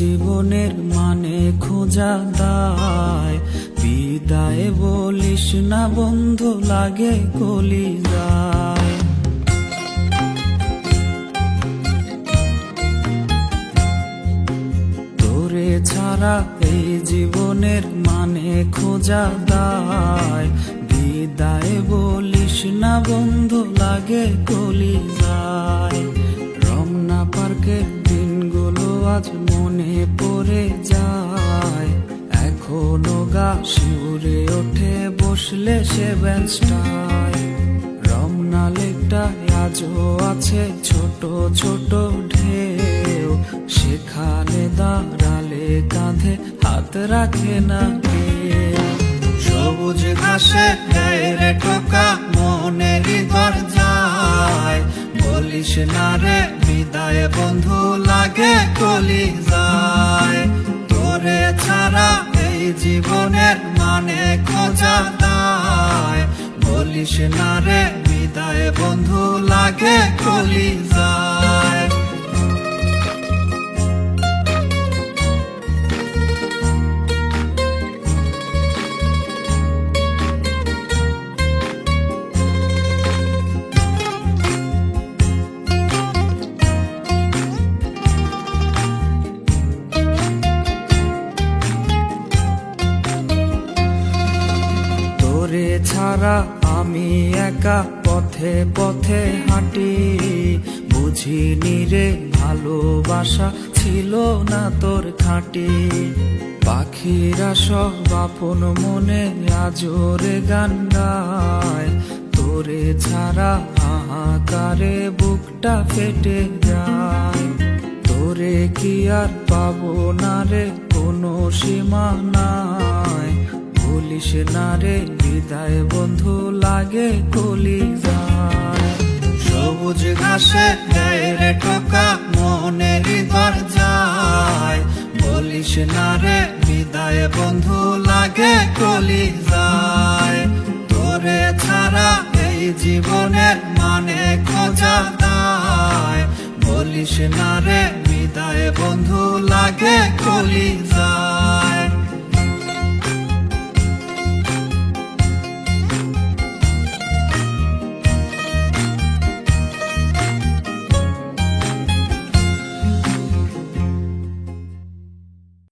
জীবনের মানে খোঁজা দায়, বিদায় বলিস না বন্ধু লাগে কলিজায়। তোরে ছাড়া এই জীবনের মানে খোঁজা দায়, বিদায় বলিস না বন্ধু লাগে কলিজায়। রমনা পার্কের দিনগুলো আজ মনে পড়ে যায়, এখনো গা শিউরে ওঠে বসলে সে বেঞ্চটায়। রমনা লেকটা আজও আছে ছোট ছোট ঢেউ, সেখানে দাঁড়ালে কাঁধে হাত রাখে না কেউ। সবুজ ঘাসে গায়ে টোকা মনের দরজায়, বলিস না রে বিদায় বন্ধু লাগে কলিজায়। তোরে ছাড়া এই জীবনের মানে খোঁজা দায়, বলিস না রে বিদায় বন্ধু লাগে কলিজায়। তোরে ছাড়া আমি একা পথে পথে হাঁটি, বুঝিনি রে ভালোবাসা ছিল না তোর খাঁটি। পাখিরা সব আপন মনে আজরে গান গায়, তোরে ছাড়া হাহাকারে বুকটা ফেটে যায়। তোরে কি আর পাবো না রে কোনো সীমা নাই, বলিস না রে বিদায় বন্ধু লাগে কলিজায়। সবুজ ঘাসে গায়ে টোকা মনের দরজায়, বলিস না রে বিদায় বন্ধু লাগে কলিজায়। তোরে ছাড়া এই জীবনের মানে খোঁজা দায়, বলিস না রে বিদায় বন্ধু লাগে কলিজায়।